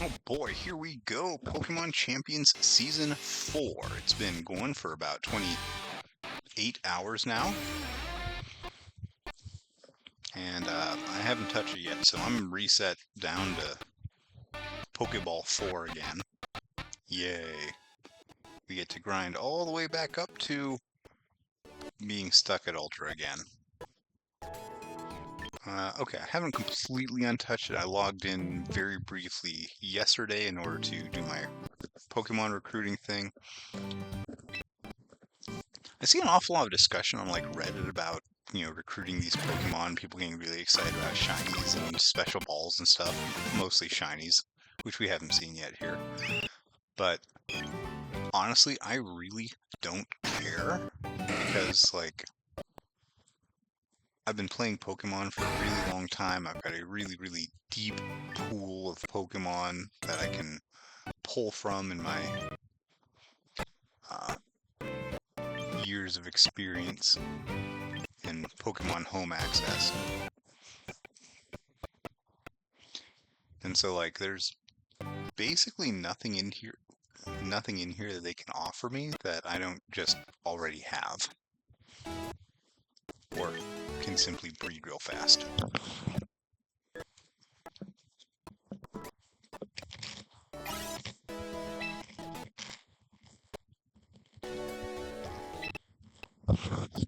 Oh boy, here we go. Pokemon Champions Season 4. It's been going for about 28 hours now. And I haven't touched it yet, so I'm reset down to Pokeball 4 again. Yay. We get to grind all the way back up to being stuck at Ultra again. Okay, I haven't completely untouched it. I logged in very briefly yesterday in order to do my Pokemon recruiting thing. I see an awful lot of discussion on like Reddit about, recruiting these Pokemon, people getting really excited about shinies and special balls and stuff, mostly shinies, which we haven't seen yet here. But honestly, I really don't care because like I've been playing Pokemon for a really long time. I've got a really, really deep pool of Pokemon that I can pull from in my years of experience in Pokemon Home Access. And so like there's basically nothing in here that they can offer me that I don't just already have. Or can simply breed real fast.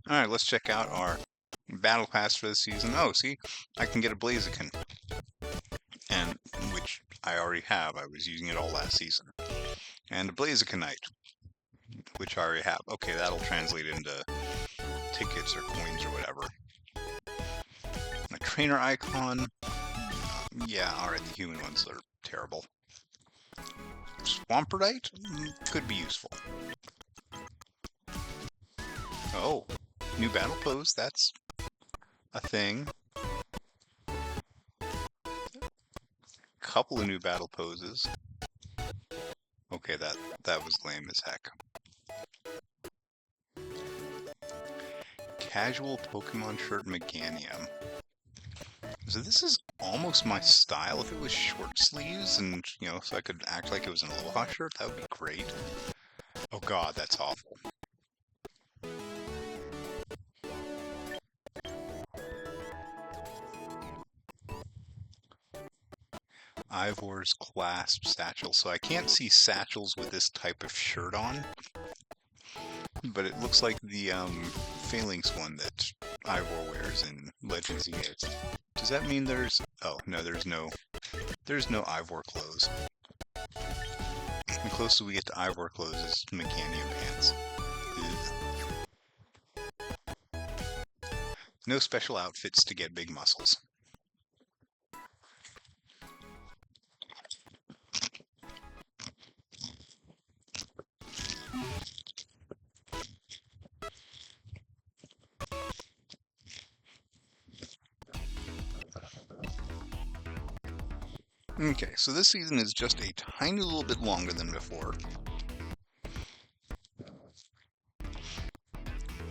Alright, let's check out our battle pass for this season. Oh, see, I can get a Blaziken. And which I already have. I was using it all last season. And a Blazikenite, which I already have. Okay, that'll translate into tickets or coins or whatever. A trainer icon. Yeah, alright, the human ones are terrible. Swamperdite could be useful. Oh, new battle pose, that's a thing. Couple of new battle poses. Okay, that was lame as heck. Casual Pokemon shirt Meganium. So this is almost my style. If it was short sleeves and, so I could act like it was an Aloha shirt, that would be great. Oh god, that's awful. Ivor's clasp satchel. So I can't see satchels with this type of shirt on, but it looks like the Phalanx one that Ivor wears in Legends EX. Does that mean there's... Oh, no, there's no Ivor clothes. The closest we get to Ivor clothes is Meganium pants. Ew. No special outfits to get big muscles. Okay, so this season is just a tiny little bit longer than before.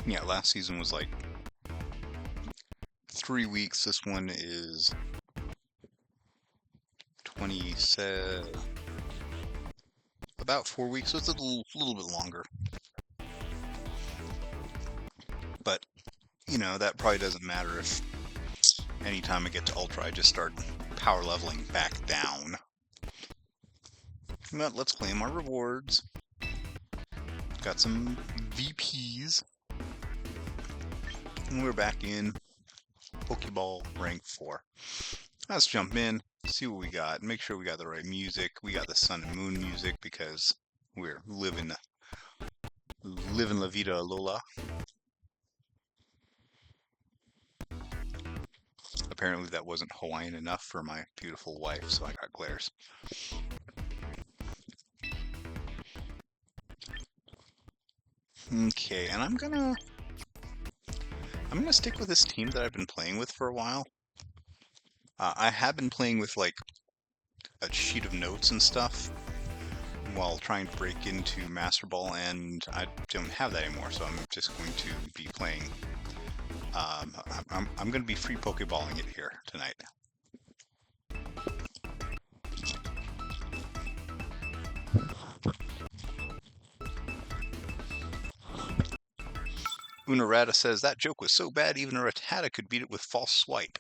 Yeah, last season was like 3 weeks. This one is 27, about 4 weeks, so it's a little bit longer. But, that probably doesn't matter if anytime I get to Ultra, I just start power leveling back down. But let's claim our rewards. Got some VPs. And we're back in Pokeball rank 4. Let's jump in, see what we got, make sure we got the right music. We got the Sun and Moon music because we're living La Vida Lola. Apparently that wasn't Hawaiian enough for my beautiful wife, so I got glares. Okay, and I'm gonna stick with this team that I've been playing with for a while. I have been playing with like a sheet of notes and stuff while trying to break into Master Ball, and I don't have that anymore, so I'm just going to be playing. I'm going to be free Pokeballing it here tonight. Unarata says, that joke was so bad even a Rattata could beat it with false swipe.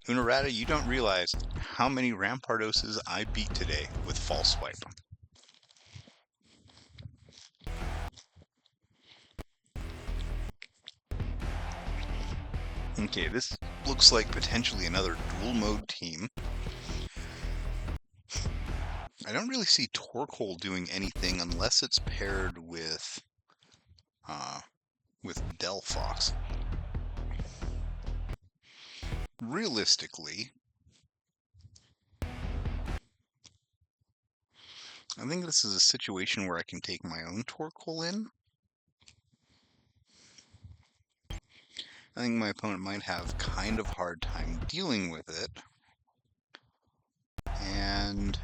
Unarata, you don't realize how many Rampardoses I beat today with false swipe. Okay, this looks like potentially another dual mode team. I don't really see Torkoal doing anything unless it's paired with Delphox. Realistically, I think this is a situation where I can take my own Torkoal in. I think my opponent might have kind of hard time dealing with it. And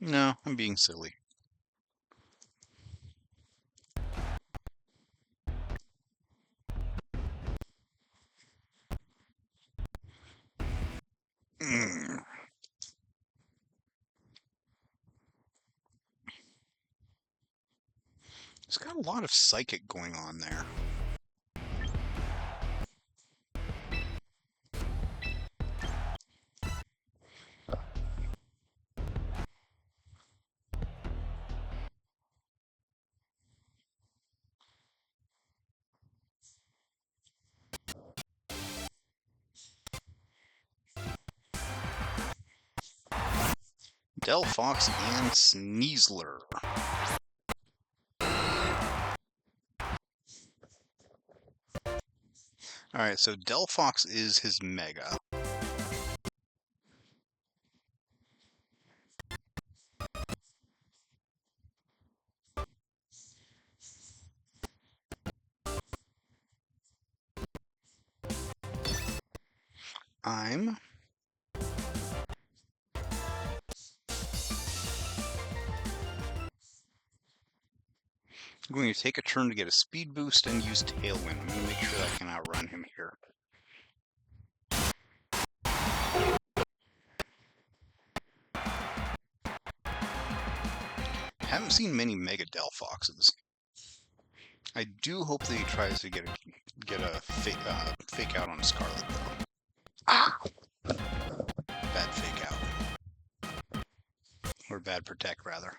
no, I'm being silly. It's got a lot of psychic going on there. Delphox and Sneasler. Alright, so Delphox is his Mega. I'm going to take a turn to get a speed boost and use Tailwind. I'm going to make sure that I can outrun him here. Haven't seen many Mega Delphoxes. I do hope that he tries to get a fake out on Scarlet though. Ah! Bad fake out. Or bad protect rather.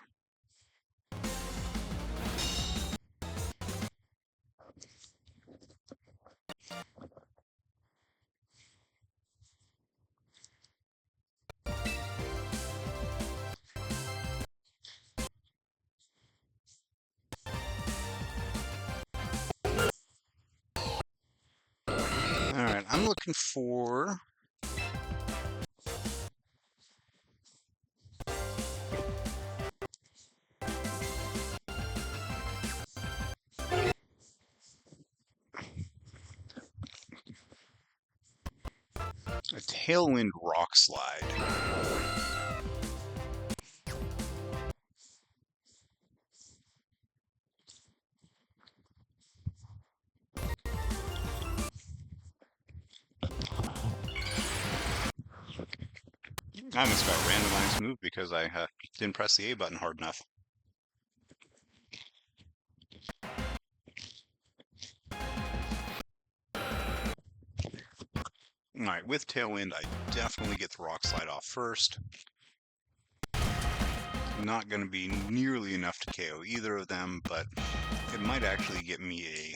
Alright, I'm looking for a Tailwind Rock Slide. I almost got randomized move because I didn't press the A button hard enough. Alright, with Tailwind, I definitely get the Rock Slide off first. Not going to be nearly enough to KO either of them, but it might actually get me a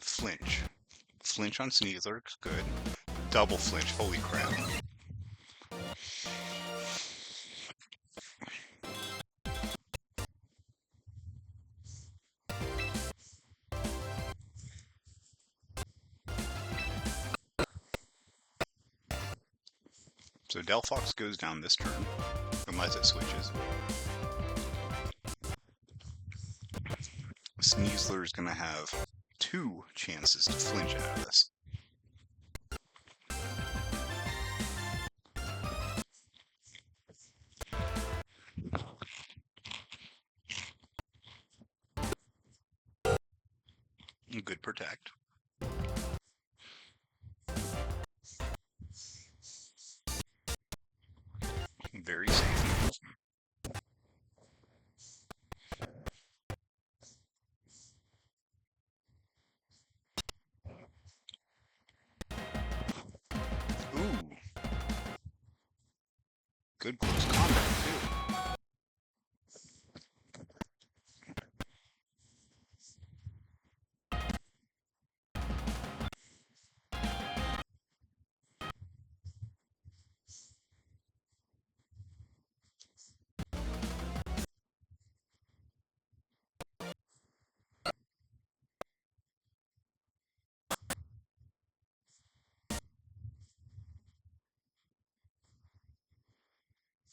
flinch. Flinch on Sneasler, good. Double flinch, holy crap. So Delphox goes down this turn, unless it switches. Sneasler is going to have 2 chances to flinch out of this. Good protect. good close combat, too.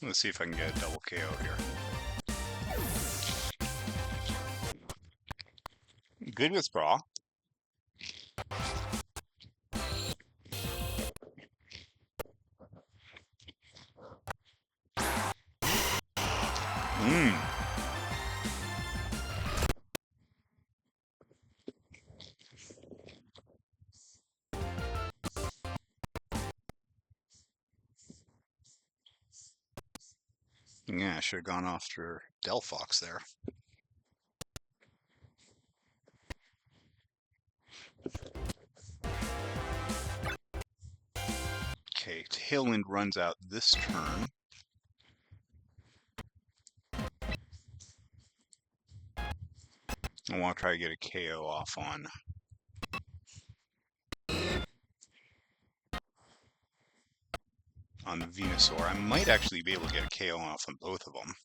Let's see if I can get a double KO here. Good withdraw. Mmm. Yeah, I should have gone after Delphox there. Okay, Tailwind runs out this turn. I want to try to get a KO off on the Venusaur. I might actually be able to get a KO off on both of them.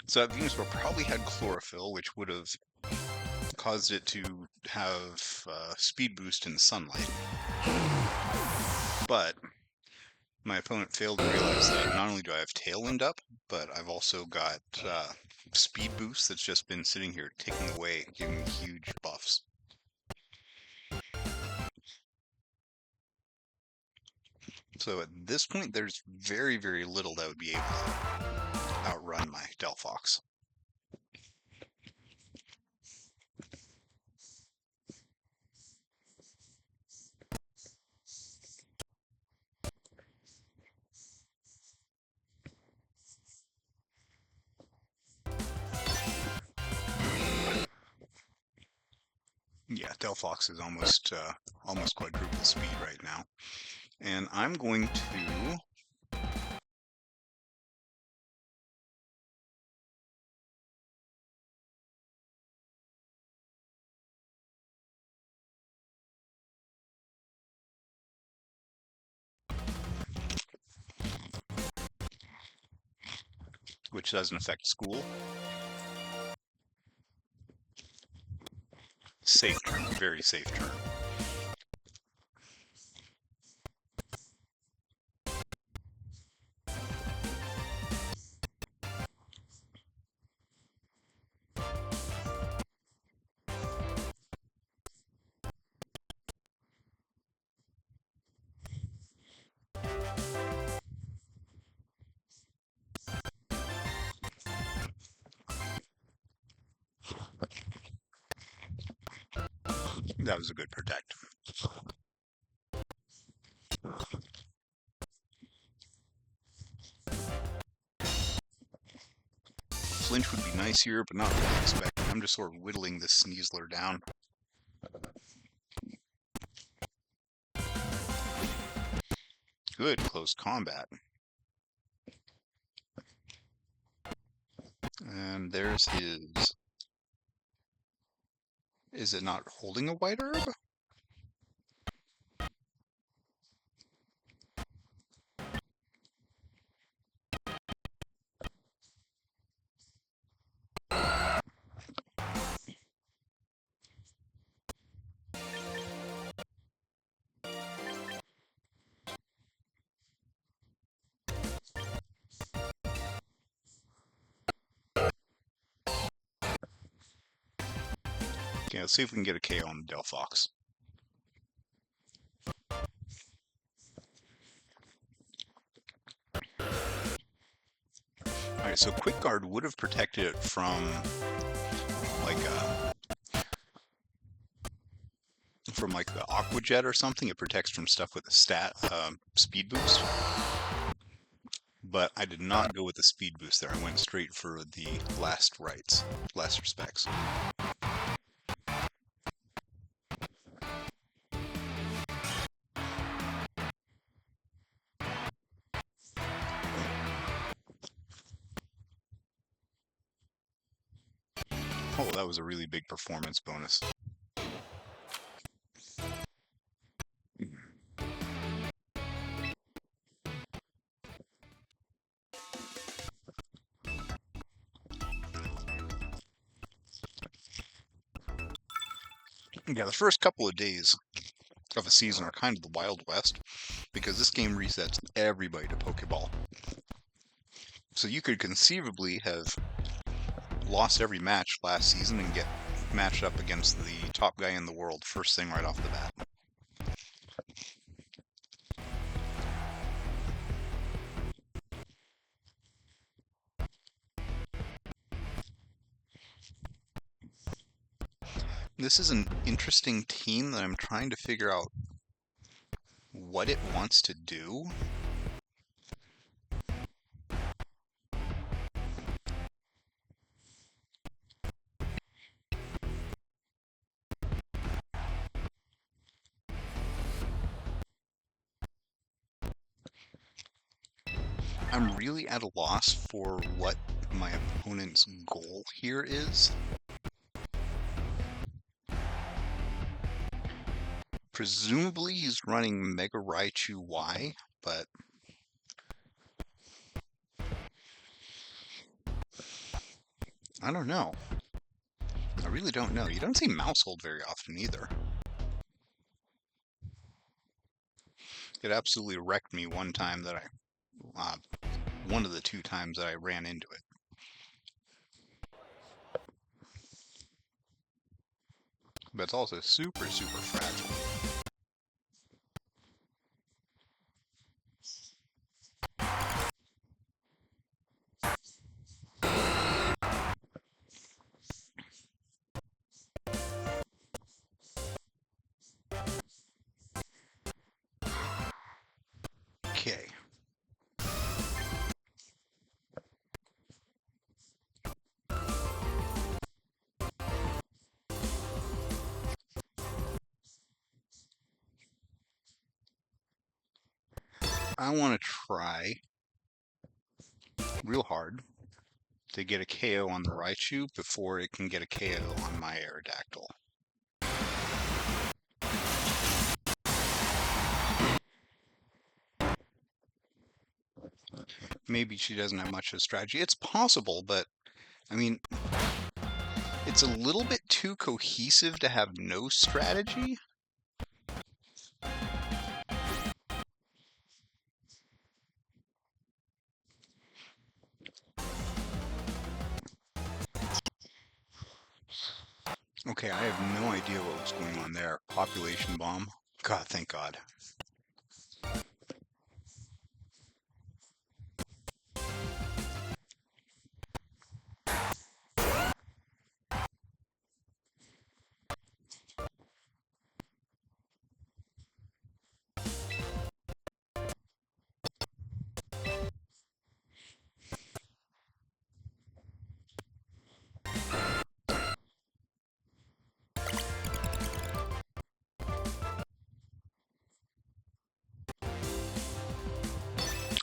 So that Venusaur probably had Chlorophyll, which would have caused it to have speed boost in the sunlight. But my opponent failed to realize that not only do I have Tailwind up, but I've also got speed boost that's just been sitting here ticking away, giving me huge buffs. So at this point, there's very, very little that would be able to outrun my Delphox. Yeah, Delphox is almost quadruple speed right now. And I'm going to which doesn't affect school. Safe turn, very safe turn. That was a good protect. Flinch would be nice here, but not really expected. I'm just sort of whittling this Sneasler down. Good close combat. And there's his... Is it not holding a white herb? Okay, let's see if we can get a KO on the Delphox. Alright, so Quick Guard would have protected it from like the Aqua Jet or something. It protects from stuff with a speed boost. but I did not go with the speed boost there. I went straight for the last rights, last respects. Oh, that was a really big performance bonus. Yeah, the first couple of days of a season are kind of the Wild West because this game resets everybody to Pokeball. So you could conceivably have lost every match last season and get matched up against the top guy in the world first thing right off the bat. This is an interesting team that I'm trying to figure out what it wants to do. I'm really at a loss for what my opponent's goal here is. Presumably he's running Mega Raichu Y, but I don't know. I really don't know. You don't see Mousehold very often either. It absolutely wrecked me one time that one of the two times that I ran into it. But it's also super, super fragile. Okay. I want to try real hard to get a KO on the Raichu before it can get a KO on my Aerodactyl. Maybe she doesn't have much of a strategy. It's possible, but I mean, it's a little bit too cohesive to have no strategy. Okay, I have no idea what was going on there. Population bomb. God, thank God.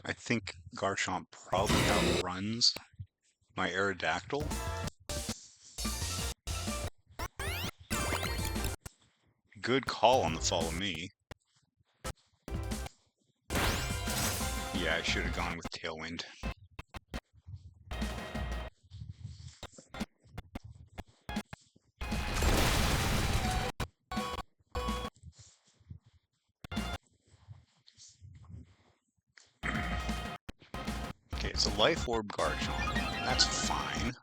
I think Garchomp probably outruns my Aerodactyl. Good call on the follow me. Yeah, I should have gone with Tailwind. Okay, it's a Life Orb Garchomp. That's fine.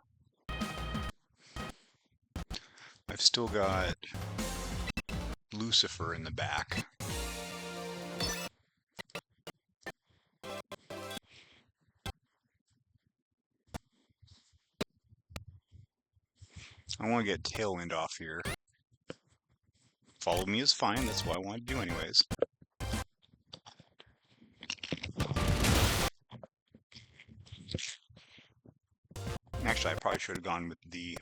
I've still got Lucifer in the back. I want to get Tailwind off here. Follow me is fine, that's what I want to do anyways. should have gone with the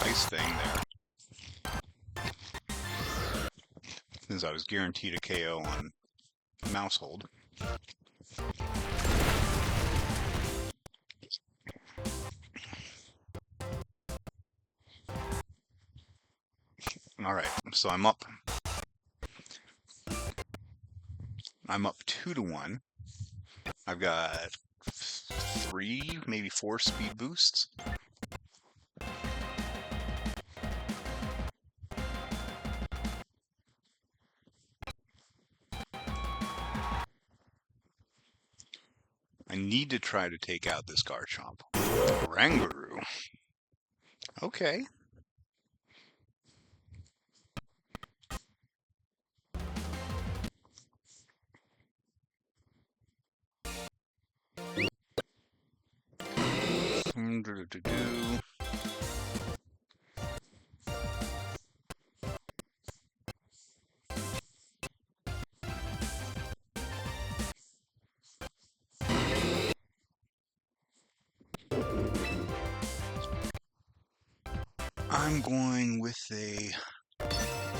ice thing there, since I was guaranteed a KO on mouse hold. All right, so I'm up 2-1. I've got 3, maybe 4 speed boosts. I need to try to take out this Garchomp. Rangaroo. Okay. I'm going with a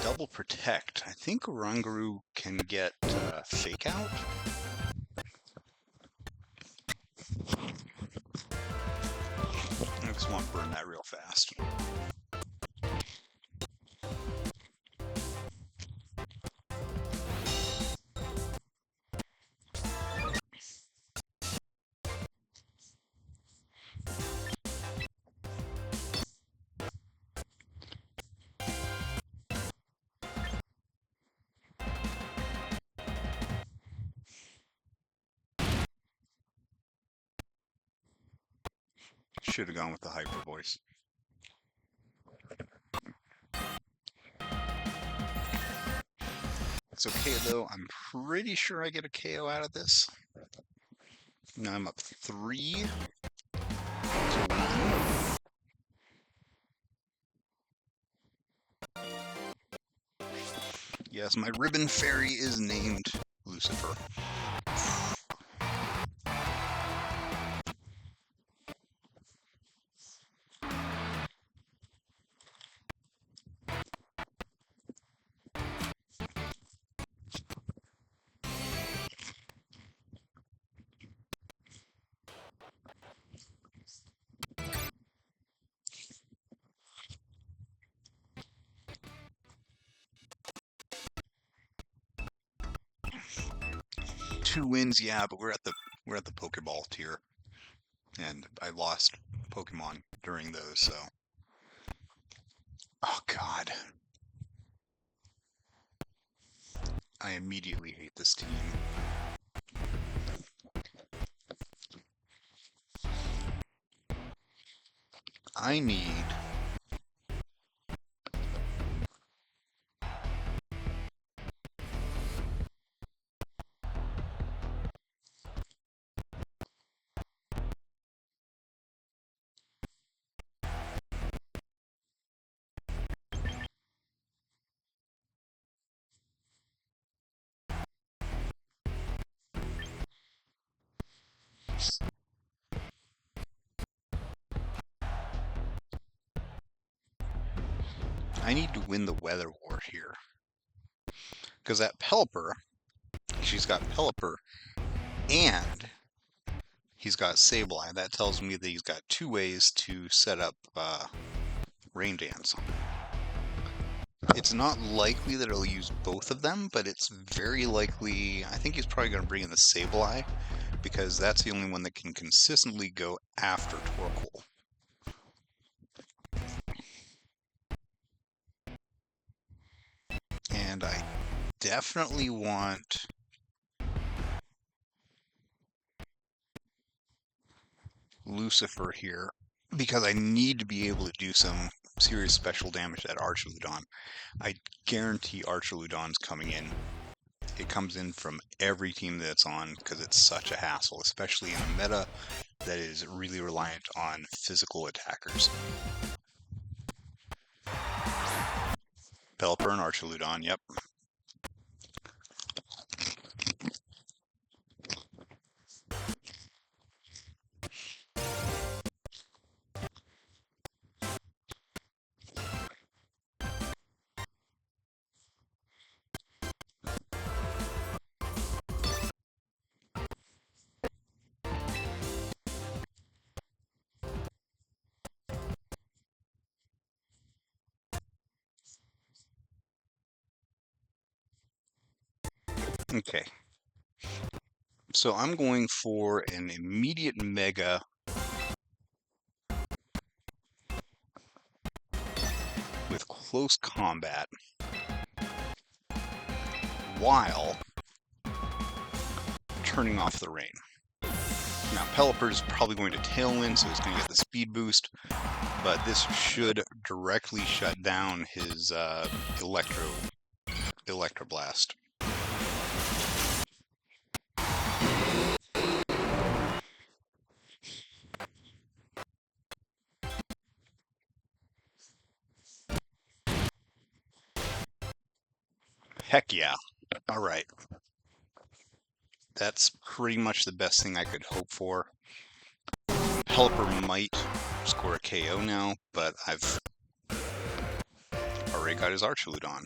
double protect. I think Rangaroo can get fake out. I just want to burn that real fast. Should have gone with the hyper voice. It's okay though, I'm pretty sure I get a KO out of this. Now I'm up 3-1. Yes, my ribbon fairy is named Lucifer. Two wins, yeah, but we're at the Pokeball tier, and I lost Pokemon during those, so. Oh God, I immediately hate this team. I need to win the weather war here. Because that Pelipper, she's got Pelipper, and he's got Sableye. That tells me that he's got 2 ways to set up Rain Dance. It's not likely that he'll use both of them, but it's very likely. I think he's probably going to bring in the Sableye, because that's the only one that can consistently go after Torkoal. And I definitely want Lucifer here, because I need to be able to do some serious special damage to that Archaludon. I guarantee Archaludon's coming in. It comes in from every team that's on, because it's such a hassle, especially in a meta that is really reliant on physical attackers. Pelipper and Archaludon, yep. Okay. So I'm going for an immediate Mega with close combat while turning off the rain. Now, Pelipper's probably going to Tailwind, so he's going to get the speed boost, but this should directly shut down his Electroblast. Heck yeah. All right. That's pretty much the best thing I could hope for. Pelipper might score a KO now, but I've already got his Archuludon.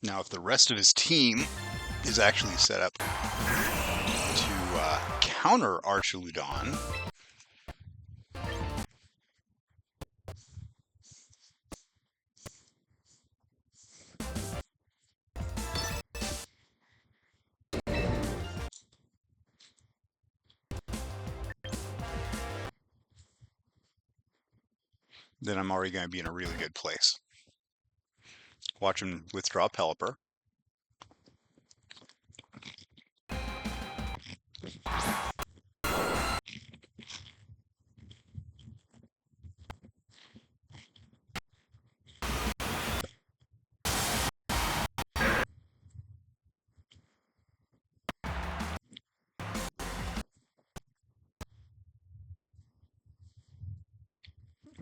Now, if the rest of his team is actually set up to counter Archuludon, then I'm already going to be in a really good place. Watch him withdraw Pelipper.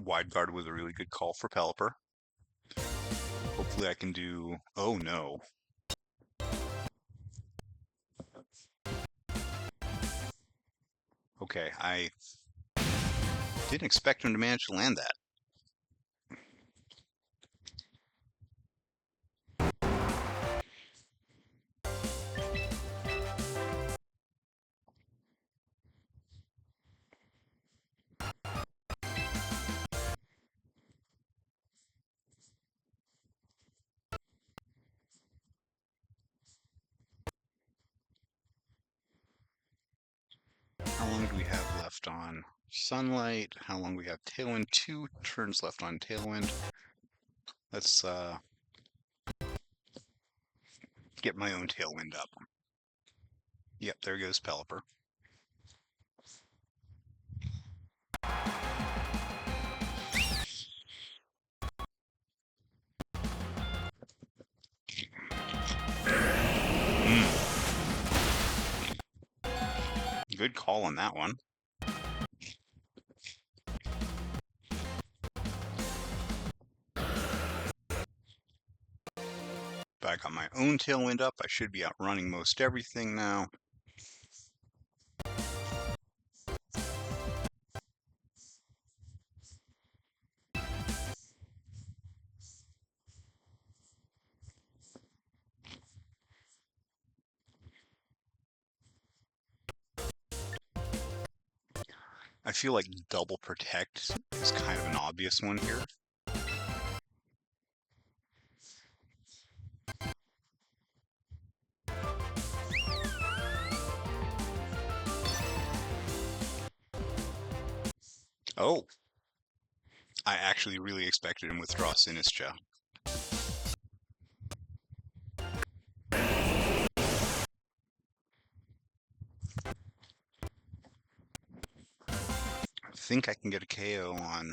Wide Guard was a really good call for Pelipper. Hopefully I can do... Oh no. Okay, I didn't expect him to manage to land that. How long do we have left on Sunlight? How long do we have Tailwind? 2 turns left on Tailwind. Let's get my own Tailwind up. Yep, there goes Pelipper. Good call on that one. But I got my own Tailwind up. I should be outrunning most everything now. I feel like double protect is kind of an obvious one here. Oh, I actually really expected him to withdraw Sinistcha. I think I can get a KO on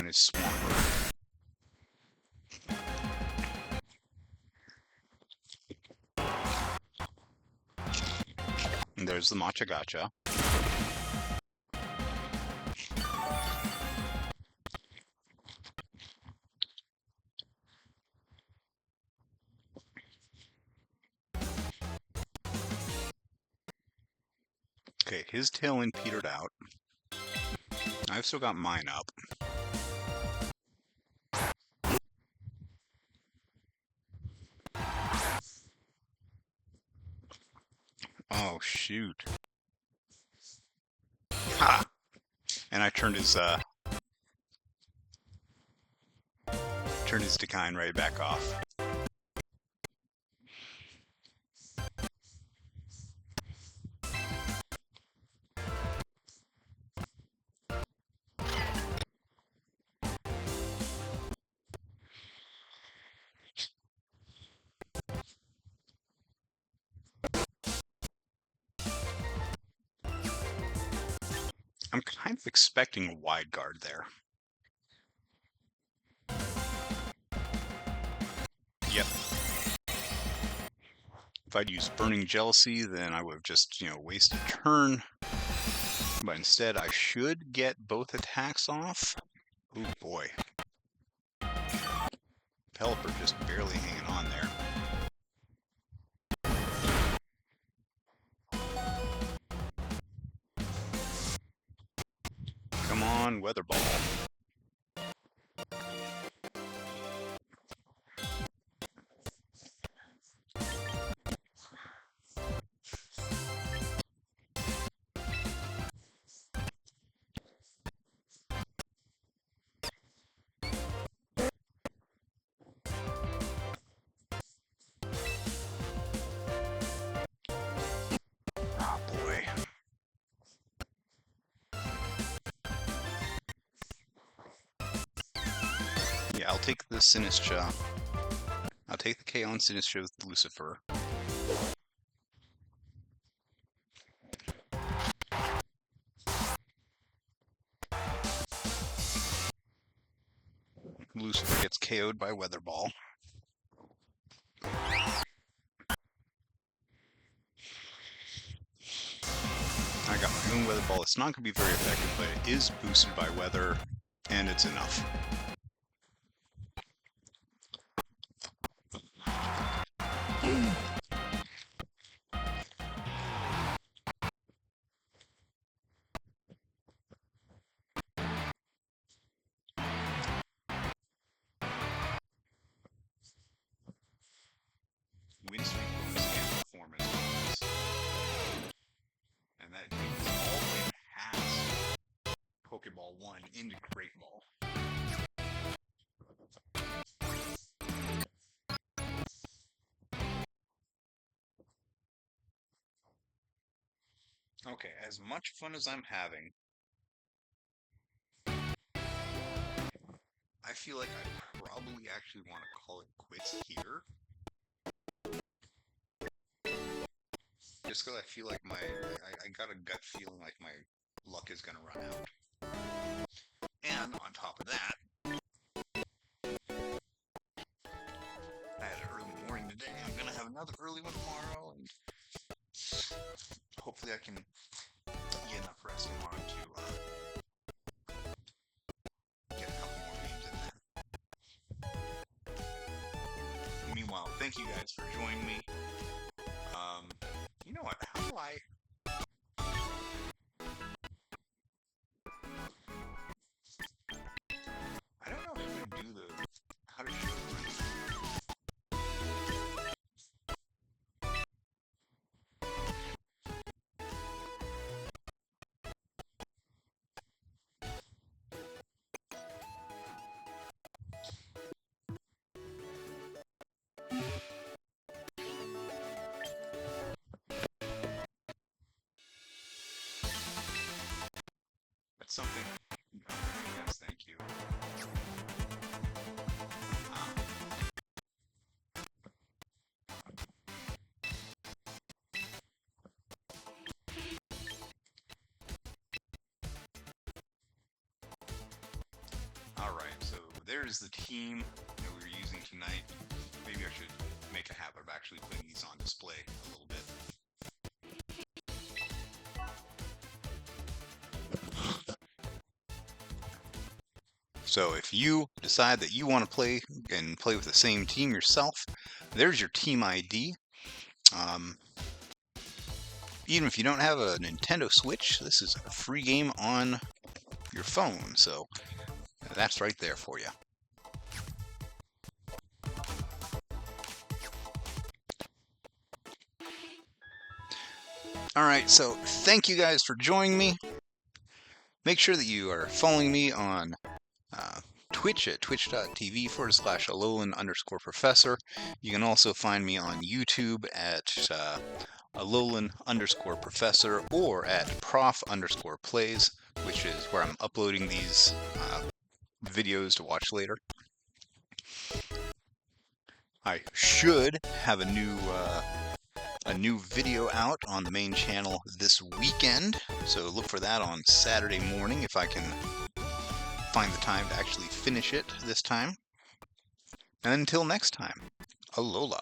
his Swampert. And there's the Matcha Gotcha. Okay, his Tailwind petered out. I've still got mine up. Oh, shoot. Ha! And I turned his turn his Decine right back off. I'm kind of expecting a wide guard there. Yep. If I'd used Burning Jealousy, then I would have just, wasted a turn. But instead, I should get both attacks off. Oh boy. Pelipper just barely hanging on there. Come on, Weather Ball. Oh boy. Yeah, I'll take the Sinistcha. I'll take the KO on Sinistcha with Lucifer. Lucifer gets KO'd by Weather Ball. I got my own Weather Ball. It's not going to be very effective, but it is boosted by weather, and it's enough. Win streak bonus and performance bonus. And that takes us all the way past Pokeball 1 into Great Ball. Okay, as much fun as I'm having, I feel like I probably actually want to call it quits here. Just because I feel like I got a gut feeling like my luck is going to run out. And on top of that, I had an early morning today. I'm going to have another early one tomorrow, and hopefully I can get enough rest tomorrow to get a couple more games in there. Meanwhile, thank you guys for joining me. You know what? How do I... I don't know how to do how to show the... That's something... Yes, thank you. Alright, so there's the team that we were using tonight. Maybe I should make a habit of actually putting these on display a little bit. So if you decide that you want to play with the same team yourself, there's your team ID. Even if you don't have a Nintendo Switch, this is a free game on your phone, so that's right there for you. Alright, so thank you guys for joining me. Make sure that you are following me on Twitch at twitch.tv/Alolan_professor. You can also find me on YouTube at Alolan_professor or at prof_plays, which is where I'm uploading these videos to watch later. I should have a new video out on the main channel this weekend, so look for that on Saturday morning if I can find the time to actually finish it this time. And until next time, Alola.